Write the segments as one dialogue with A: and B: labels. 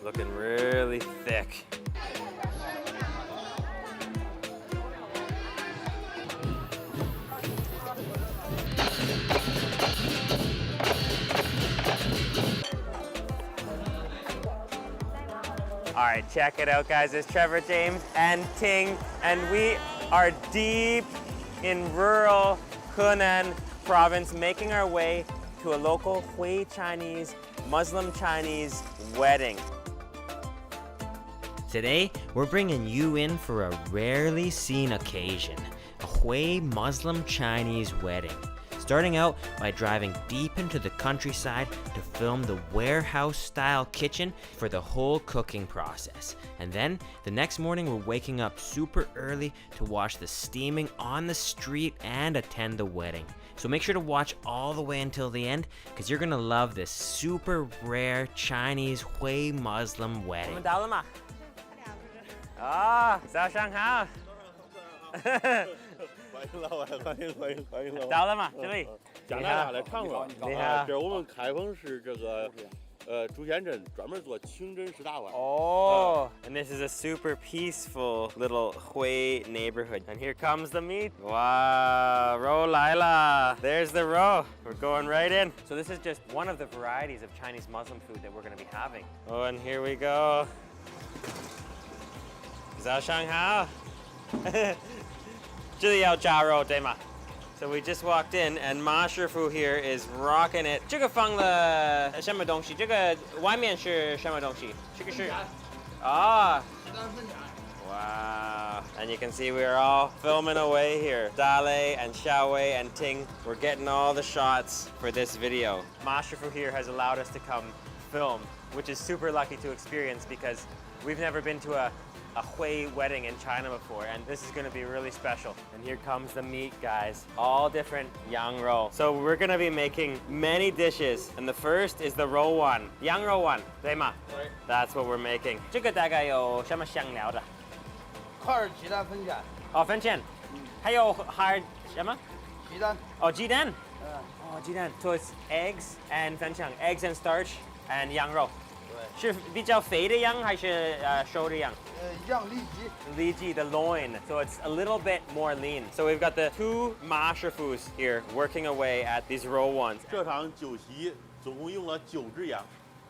A: Looking really thick. All right, check it out, guys. It's Trevor, James, and Ting, and we are deep in rural Henan province, making our way to a local Hui Chinese, Muslim Chinese wedding. Today, we're bringing you in for a rarely seen occasion, a Hui Muslim Chinese wedding. Starting out by driving deep into the countryside to film the warehouse-style kitchen for the whole cooking process. And then, the next morning we're waking up super early to watch the steaming on the street and attend the wedding. So make sure to watch all the way until the end, because you're gonna love this super rare Chinese Hui Muslim wedding. 到了吗？啊，早上好。到了吗？这里。
B: 加拿大来看过。
A: 你好。
B: 这是我们开封市这个朱仙镇，专门做清真式大碗。
A: Oh, and this is a super peaceful little Hui neighborhood. And here comes the meat. Wow, ro lai la. There's the ro. We're going right in. So this is just one of the varieties of Chinese Muslim food that we're going to be having. Oh, and here we go. 早上好。这里要炸肉对吗？ So we just walked in, and Ma Shifu here is rocking it. 这个放了什么东西？这个外面是什么东西？这个是啊。Wow. And you can see we're all filming away here. Dale and Xiaowei and Ting, we're getting all the shots for this video. Ma Shifu here has allowed us to come film, which is super lucky to experience because we've never been to a Hui wedding in China before, and this is going to be really special. And here comes the meat, guys. All different yang rou. So we're going to be making many dishes, and the first is the rou one, yang rou one, 对吗？对。That's what we're making. 这个大概有什么香料的？
C: 块鸡蛋分钱。
A: 哦，分钱。还有什么？
C: 鸡蛋。
A: 哦，鸡蛋。哦，鸡蛋。So it's eggs and 分钱 eggs and starch and 羊肉。是比较肥的羊还是瘦的羊？
C: 羊里脊。
A: 里脊 the loin, so it's a little bit more lean. So we've got the two Ma Shifus here working away at these row ones.
B: 这场酒席总共用了9只羊。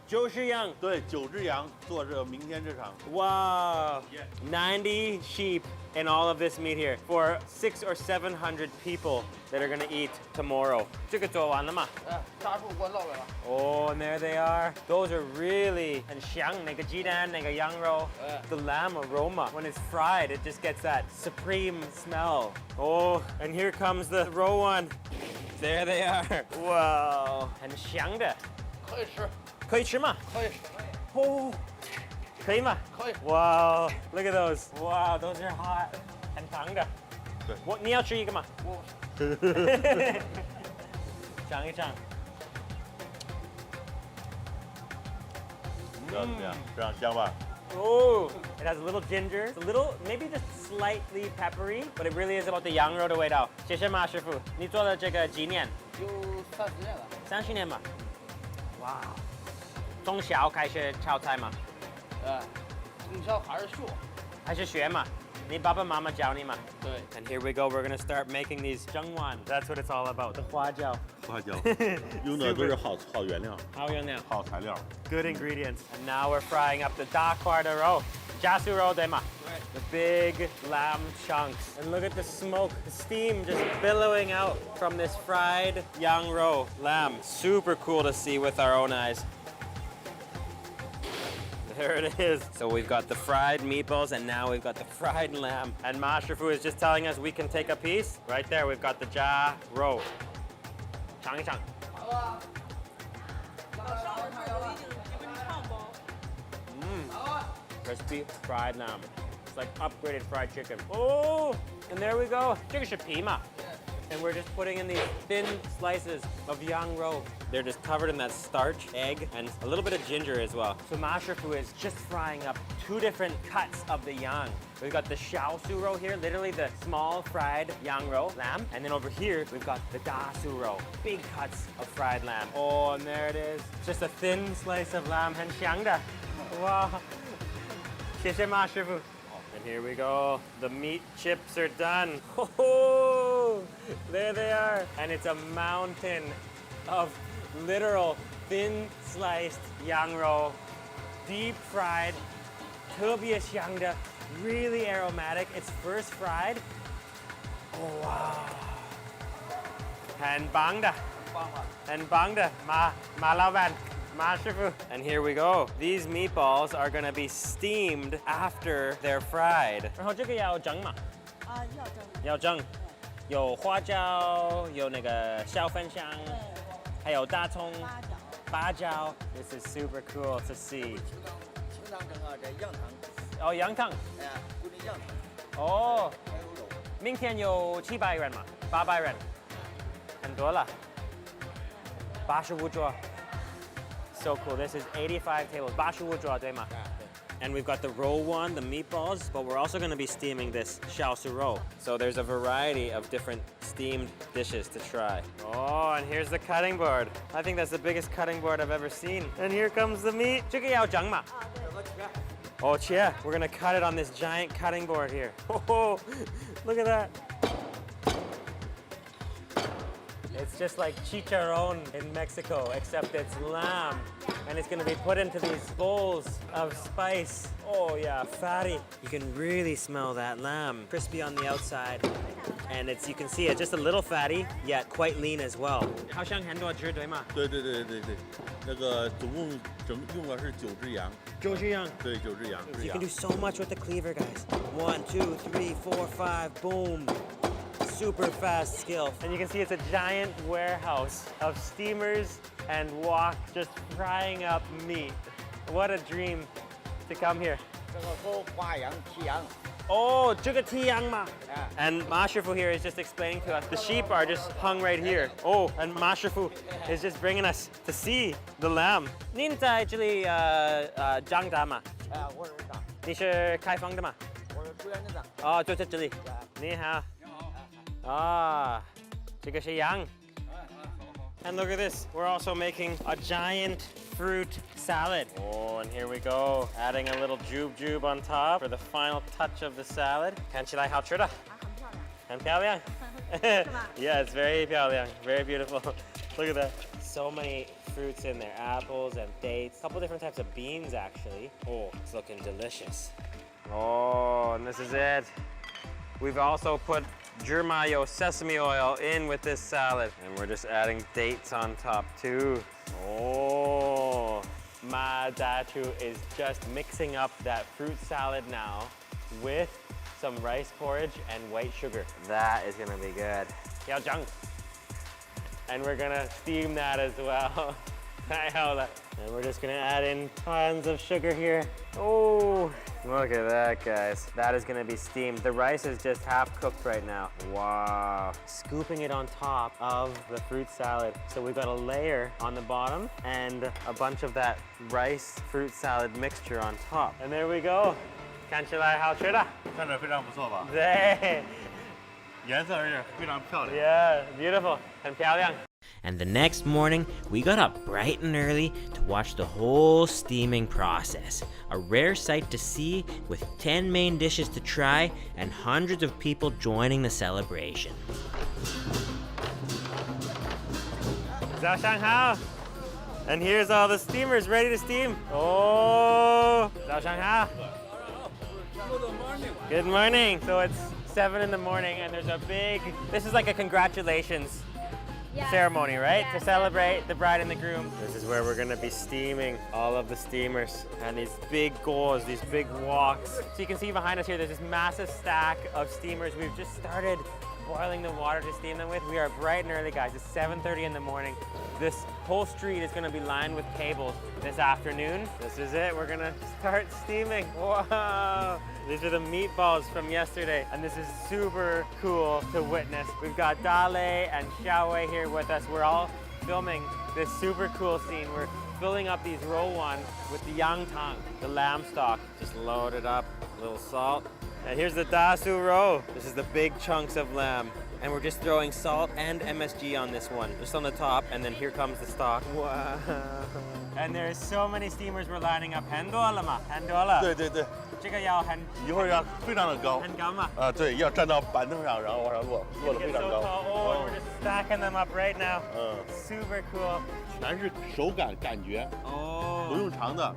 A: 9只羊。
B: 对，9只羊做这明天这场。
A: Wow, 90 sheep in all of this meat here for 600 or 700 people that are gonna eat tomorrow. 这个做完了吗？
C: 炸猪关老了。
A: Oh, and there they are. Those are really 很香，那个鸡蛋，那个羊肉。The lamb aroma. When it's fried, it just gets that supreme smell. Oh, and here comes the row one. There they are. Wow, 很香的。
C: 可以吃。
A: 可以吃吗？
C: 可以。
A: 哦，可以吗？
C: 可以。
A: Wow, look at those. Wow, those are hot. 很烫的。
B: 对。
A: 你要吃一个吗？
C: 我。
A: 尝一尝。
B: 怎么样？非常香吧？
A: Oh, it has a little ginger. It's a little, maybe just slightly peppery, but it really is about the yang rou 的味道。谢谢马师傅，你做了这个几年？
C: 有30年了。
A: 30年嘛。哇，从小开始炒菜吗？
C: 从小还是学。
A: 还是学嘛？你爸爸妈妈教你嘛？
C: 对。
A: And here we go. We're gonna start making these 蒸丸. That's what it's all about. The 花椒.
B: 花椒，用的都是好原料。
A: 好原料。
B: 好材料。
A: Good ingredients. And now we're frying up the da kwar de rou. Jiasu rou, 对吗？ The big lamb chunks. And look at the smoke, the steam just billowing out from this fried yang rou lamb. Super cool to see with our own eyes. There it is. So we've got the fried meatballs, and now we've got the fried lamb. And Ma Shifu is just telling us we can take a piece. Right there, we've got the jia rou. 尝一尝。Crispy fried lamb. It's like upgraded fried chicken. Oh, and there we go. 这个是皮嘛？ And we're just putting in these thin slices of yang rou. They're just covered in that starch, egg, and a little bit of ginger as well. So Ma Shifu is just frying up 2 different cuts of the yang. We've got the xiao su rou here, literally the small fried yang rou lamb. And then over here, we've got the da su rou, big cuts of fried lamb. Oh, and there it is. Just a thin slice of lamb, 很香的。Wow. 谢谢马师傅. And here we go. The meat chips are done. Oh, there they are. And it's a mountain of literal thin sliced yang rou, deep fried, 特别香的, really aromatic. It's first fried. Oh wow. 很棒的. 很棒的. 马老板. And here we go. These meatballs are going to be steamed after they're fried. 然后这个要蒸吗？要蒸。有花椒，有那个小粉香，还有大葱、八角。This is super cool to see.
D: 清汤蒸啊，这羊汤。
A: 哦，羊汤。
D: 哎，锅里羊汤。
A: 哦。
D: 还有肉。
A: 明天有700人吗？800人。很多了。85桌。So cool. This is 85 tables. 85桌对吗？ And we've got the roll one, the meatballs, but we're also going to be steaming this xiao su rou. So there's a variety of different steamed dishes to try. Oh, and here's the cutting board. I think that's the biggest cutting board I've ever seen. And here comes the meat. 这个要蒸吗？ Oh, yeah. We're going to cut it on this giant cutting board here. Oh, look at that. It's just like chicharron in Mexico, except it's lamb. And it's gonna be put into these bowls of spice. Oh yeah, fatty. You can really smell that lamb. Crispy on the outside. And you can see it just a little fatty, yet quite lean as well. 好像很多只对吗？
B: 对，那个总共用的是9只羊。
A: 9只羊。
B: 对，9只羊。
A: You can do so much with the cleaver, guys. 1, 2, 3, 4, 5, boom. Super fast skill. And you can see it's a giant warehouse of steamers and wok just frying up meat. What a dream to come here.
D: 这个说花羊、剔羊。
A: Oh, 这个剔羊嘛. And Ma Shifu here is just explaining to us. The sheep are just hung right here. Oh, and Ma Shifu is just bringing us to see the lamb. 您在这里长大吗？
D: 我是长。
A: 你是开放的吗？
D: 我是住院的长。
A: 哦，就在这里。你好。 Ah, 这个是羊. And look at this. We're also making a giant fruit salad. Oh, and here we go. Adding a little jube on top for the final touch of the salad. 看起来好吃的。很漂亮。Yeah, it's very 漂亮. Very beautiful. Look at that. So many fruits in there. Apples and dates. A couple different types of beans, actually. Oh, it's looking delicious. Oh, and this is it. We've also put germayo sesame oil in with this salad. And we're just adding dates on top too. Oh, Ma Datu is just mixing up that fruit salad now with some rice porridge and white sugar. That is gonna be good. Yao Zhang. And we're gonna steam that as well. And we're just gonna add in tons of sugar here. Oh, look at that, guys. That is gonna be steamed. The rice is just half cooked right now. Wow. Scooping it on top of the fruit salad. So we've got a layer on the bottom and a bunch of that rice fruit salad mixture on top. And there we go. 看起来好吃的。
B: 看着非常不错吧？
A: 对。
B: 颜色而且非常漂亮。
A: Yeah, beautiful. 很漂亮。 And the next morning, we got up bright and early to watch the whole steaming process. A rare sight to see, with 10 main dishes to try and hundreds of people joining the celebration. 早上好. And here's all the steamers ready to steam. Oh, 早上好. Good morning. So it's 7 in the morning and there's a this is like a congratulations ceremony, right? To celebrate the bride and the groom. This is where we're gonna be steaming all of the steamers and these big goals, these big woks. So you can see behind us here, there's this massive stack of steamers. We've just started boiling the water to steam them with. We are bright and early, guys. It's 7:30 in the morning. This whole street is gonna be lined with tables this afternoon. This is it, we're gonna start steaming. Wow! These are the meatballs from yesterday, and this is super cool to witness. We've got Dale and Xiaowei here with us. We're all filming this super cool scene. We're filling up these rowan with the yang tang, the lamb stock. Just load it up, a little salt. And here's the da su rou. This is the big chunks of lamb. And we're just throwing salt and MSG on this one, just on the top, and then here comes the stock. Wow. And there's so many steamers we're lining up. 很多了嘛，很多了。
B: 对对对，
A: 这个要很
B: 一会儿要非常的高。
A: 很高嘛。
B: 对，要站到板凳上，然后往上落，落得
A: It's
B: 非常
A: so
B: 高。
A: tall. Oh, we're just stacking them up right now.
B: 嗯，
A: Super cool.
B: 全是手感觉，不
A: Oh.
B: 用尝的，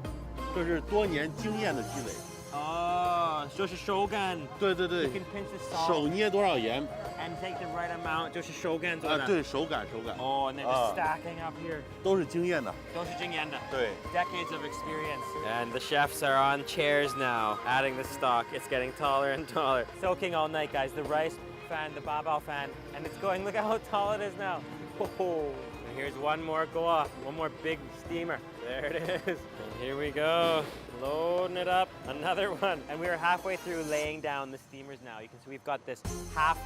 B: 这是多年经验的积累。
A: Oh, 就是手感。
B: 对对对
A: You，can pinch the salt
B: 手捏多少盐
A: and take the right amount. 就是手感做的。
B: 对，手感。
A: Oh, and they're just stacking up here.
B: 都是经验的。
A: 都是经验的。
B: 对。
A: Decades of experience. And the chefs are on chairs now, adding the stock. It's getting taller and taller. Soaking all night, guys. The rice fan, the babao fan, and it's going. Look at how tall it is now. Oh. And here's one more go off. One more big steamer. There it is. And here we go. Loading it up. Another one. And we are halfway through laying down the steamers now. You can see we've got this half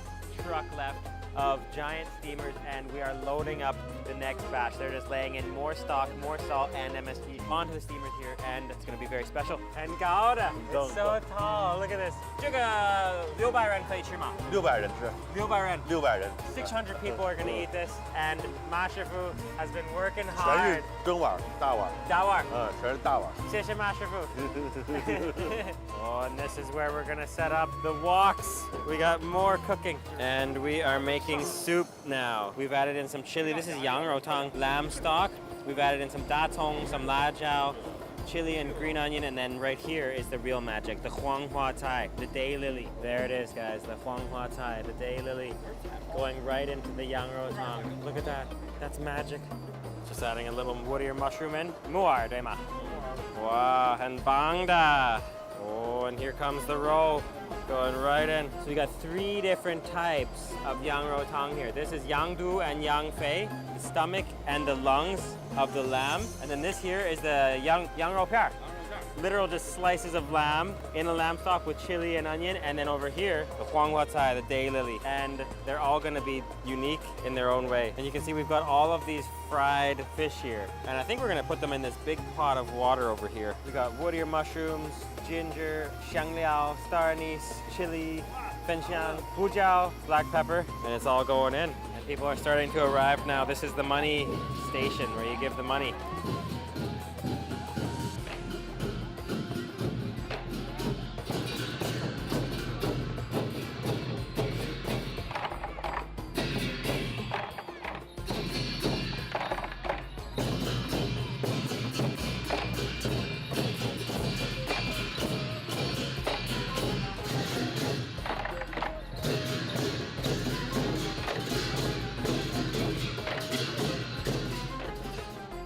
A: truck left of giant steamers, and we are loading up the next batch. They're just laying in more stock, more salt, and MSG onto the steamers here, and it's going to be very special. And Gouda, it's so tall. Look at this. 这个600人可以吃吗
B: 600人吃。
A: 600人。
B: 600人。
A: 600 people are going to eat this, and Ma Shifu has been working
B: 全
A: hard.
B: 是蒸碗、大碗。
A: 大碗。
B: 全是大碗。
A: 谢谢 Ma Shifu. Oh, and this is where we're gonna set up the woks. We got more cooking, and we are making soup now. We've added in some chili. This is yang rou tang lamb stock. We've added in some da tong, some la jiao, chili and green onion, and then right here is the real magic, the huang hua tai, the daylily. There it is, guys, the huang hua tai, the daylily, going right into the yang rou tang. Look at that. That's magic. Just adding a little woodier mushroom in. Muar, dema. Wow, and bangda. Oh, and here comes the roe, going right in. So we got 3 different types of yang rou tang here. This is yang du and yang fei, the stomach and the lungs of the lamb. And then this here is the yang rou piar. Literal just slices of lamb in a lamb stock with chili and onion. And then over here, the huang hua cai, the daylily. And they're all gonna be unique in their own way. And you can see we've got all of these fried fish here. And I think we're gonna put them in this big pot of water over here. We got woodier mushrooms, ginger, xiangliao, star anise, chili, fenxiang, hujiao, black pepper, and it's all going in. And people are starting to arrive now. This is the money station where you give the money.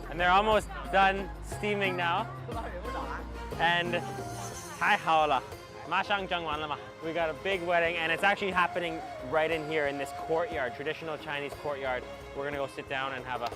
A: And they're almost done steaming now. And 太好了，马上蒸完了嘛。We got a big wedding, and it's actually happening right in here in this courtyard, traditional Chinese courtyard. We're gonna go sit down and have a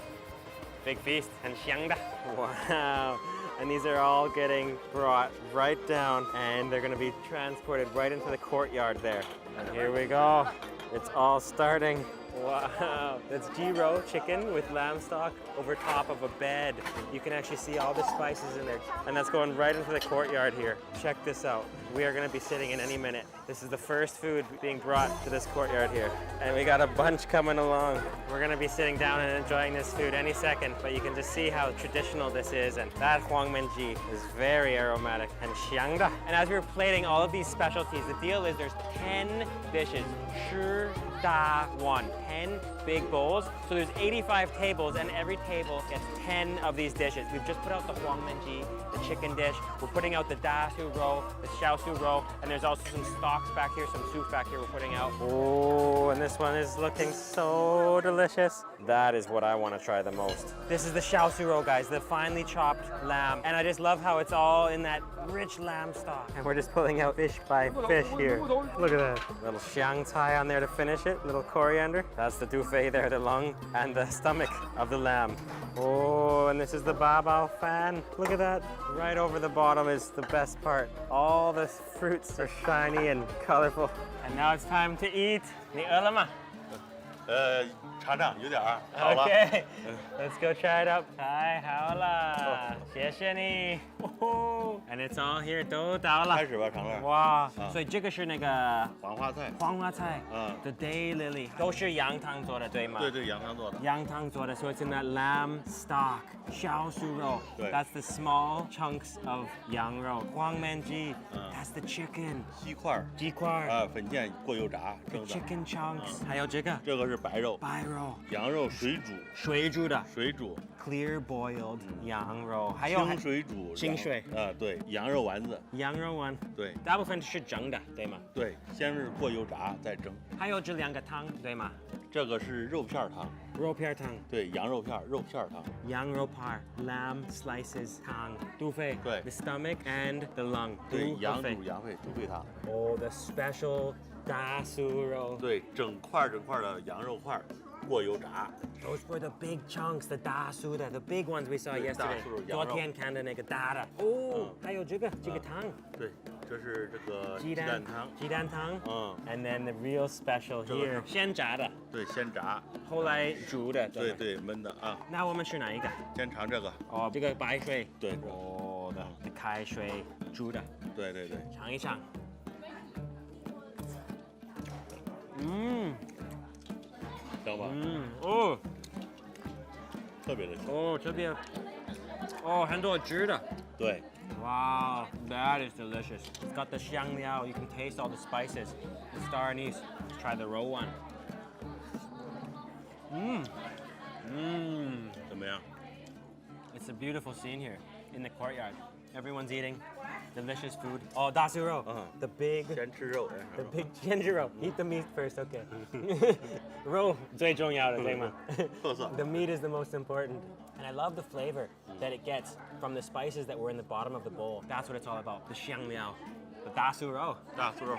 A: big feast and xiangda. Wow. And these are all getting brought right down, and they're gonna be transported right into the courtyard there. And here we go. It's all starting. Wow, that's gyro chicken with lamb stock over top of a bed. You can actually see all the spices in there. And that's going right into the courtyard here. Check this out. We are gonna be sitting in any minute. This is the first food being brought to this courtyard here. And we got a bunch coming along. We're gonna be sitting down and enjoying this food any second, but you can just see how traditional this is. And that huangmenji is very aromatic. And xiangda. And as we were plating all of these specialties, the deal is there's 10 dishes. 10 big bowls. So there's 85 tables, and every table gets 10 of these dishes. We've just put out the huangmenji, the chicken dish. We're putting out the da su roe, the xiao su roe, and there's also some stocks back here, some soup back here we're putting out. Oh, and this one is looking so delicious. That is what I want to try the most. This is the xiao su roe, guys, the finely chopped lamb. And I just love how it's all in that rich lamb stock. And we're just pulling out fish by fish here. Look at that. Little xiang cai on there to finish it, little coriander. That's the dufei there, the lung, and the stomach of the lamb. Oh, and this is the babao fan. Look at that. Right over the bottom is the best part. All the fruits are shiny and colorful. And now it's time to eat. 你饿了吗？
B: 尝尝，有点儿好了。
A: Okay, let's go try it out. 太好了，谢谢你。And it's all here，都到了。
B: 开始吧，尝尝。
A: 哇，所以这个是那个
B: 黄花菜。
A: 黄花菜，
B: 嗯
A: ，the daylily，都是羊汤做的，对吗？
B: 对对，羊汤做的。
A: 羊汤做的，所以是那 lamb stock 小酥肉。
B: 对
A: That's the small chunks of 羊肉。黄焖鸡，That's the chicken。
B: 鸡块儿。
A: 鸡块儿
B: 啊，粉芡过油炸蒸的。
A: ，chicken chunks，还有这个
B: 这个是白肉。
A: 白肉，
B: 羊肉水煮。
A: 水煮的
B: 水煮。
A: ，clear boiled 羊肉，还有
B: 清水煮。
A: 清水。
B: 对，羊肉丸子。
A: 羊肉丸，
B: 对。
A: 大部分是蒸的，对吗？
B: 对，先是过油炸，再蒸。
A: 还有这两个汤，对吗？
B: 这个是肉片儿汤。
A: 肉片汤。
B: 对，羊肉片儿，肉片儿汤。
A: 羊肉片 ，lamb slices 汤，肚肺。
B: 对
A: ，the stomach and the lung。
B: 对，
A: 肚和肺。
B: 羊肺猪肺汤。
A: Oh, the special 大酥肉。
B: 对，整块的羊肉块儿过油炸。
A: Those were the big chunks, the 大酥的 the big ones we saw
B: 对
A: yesterday.
B: 大酥肉羊肉
A: 昨天看的那个大的。哦，还有这个汤。
B: 对，这是这个
A: 鸡蛋汤。鸡蛋汤。And then the real special here，先炸的。
B: 对，先炸。
A: 后来煮的。
B: 对对，焖的啊。
A: 那我们吃哪一个？
B: 先尝这个。
A: 哦，这个白水。
B: 对。
A: 哦的，开水煮的。
B: 对对对。
A: 尝一尝。嗯。
B: 香吧？
A: 哦，
B: 特别的香。
A: 哦，这边，哦，很多汁的。
B: 对。
A: Wow, that is delicious. It's got the 香料, you can taste all the spices. The star anise. Let's try the raw one.
B: 怎么样？
A: It's a beautiful scene here in the courtyard. Everyone's eating delicious food. Oh, 大酥肉. The big.
B: 先吃肉。
A: The big ginger roll. Eat the meat first, okay? 肉最重要的，对吗？
B: 特色。
A: The meat is the most important. And I love the flavor that it gets from the spices that were in the bottom of the bowl. That's what it's all about. The 香料, the 大酥肉.
B: 大酥肉。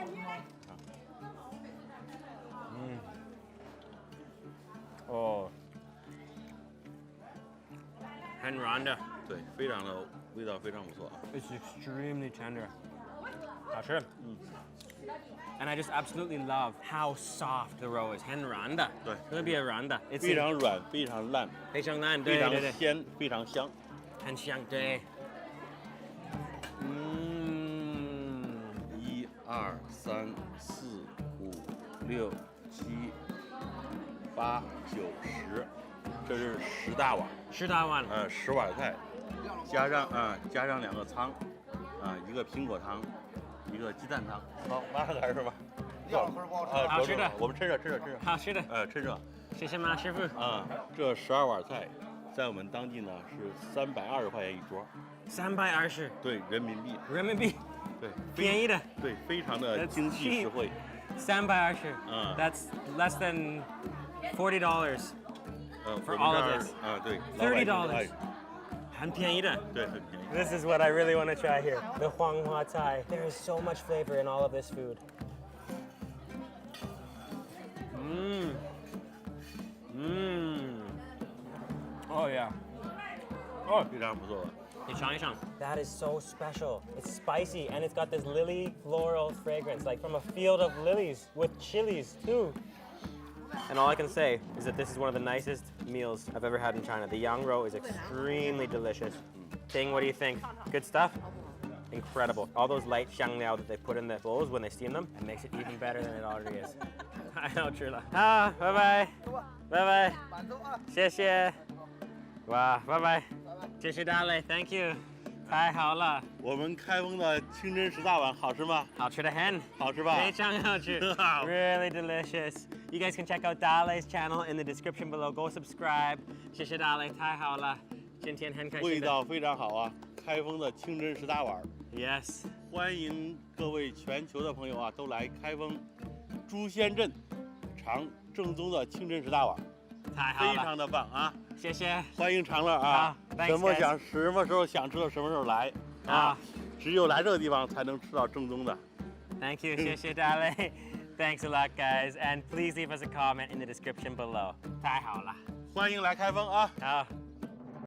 A: 哦，很软的。
B: 对，非常的味道非常不错。
A: It's extremely tender. 好吃。And I just absolutely love how soft the roe is. 很软的。
B: 对。
A: 特别软的。
B: 非常软，非常烂。
A: 非常烂，对
B: 非常
A: 对对。
B: 鲜，非常香。
A: 很香，对。
B: 1、2、3、4、5、6、7、8、9、10，这是10大碗。
A: 10大碗。
B: 10碗菜，加上2个汤，一个苹果汤，一个鸡蛋汤。好，马上开始吧。
C: 料不好吃。
A: 好吃的。
B: 我们趁热。
A: 好吃的。
B: 趁热。
A: 谢谢马师傅。
B: 这12碗菜，在我们当地呢是320块钱一桌。
A: 320。
B: 对，人民币。
A: 人民币。
B: 对，
A: 便宜的。
B: 对，非常的经济实惠。
A: 320. That's less than $40. For all of this.
B: 对。
A: $30. 很便宜的。
B: 对，很便宜。
A: This is what I really want to try here. The 黄花菜. There is so much flavor in all of this food. Oh yeah. Oh,
B: 非常不错。
A: 你尝一尝。That is so special. It's spicy and it's got this lily floral fragrance, like from a field of lilies with chilies too. And all I can say is that this is one of the nicest meals I've ever had in China. The yang rou is extremely delicious. Ting, what do you think? Good stuff? Incredible. All those light xiang liao that they put in the bowls when they steam them, it makes it even better than it already is. 太好吃了。啊，拜拜，拜拜，谢谢。哇，拜拜，谢谢大磊 ，Thank you。太好了。
B: 我们开封的清真10大碗好吃吗？
A: 好吃的很。
B: 好吃吧？
A: 非常好吃。Really delicious. You guys can check out Dalei's channel in the description below. Go subscribe. 谢谢大磊，太好了。今天很开心。
B: 味道非常好啊！开封的清真10大碗。
A: Yes.
B: 欢迎各位全球的朋友啊，都来开封朱仙镇尝正宗的清真10大碗。
A: 太好了。
B: 非常的棒啊！
A: 谢谢。
B: 欢迎常乐啊！什么时候想吃的什么时候来啊！只有来这个地方才能吃到正宗的。
A: Thank you, 谢谢大磊。Thanks a lot, guys, and please leave us a comment in the description below. 太好了。
B: 欢迎来开封啊！
A: 好。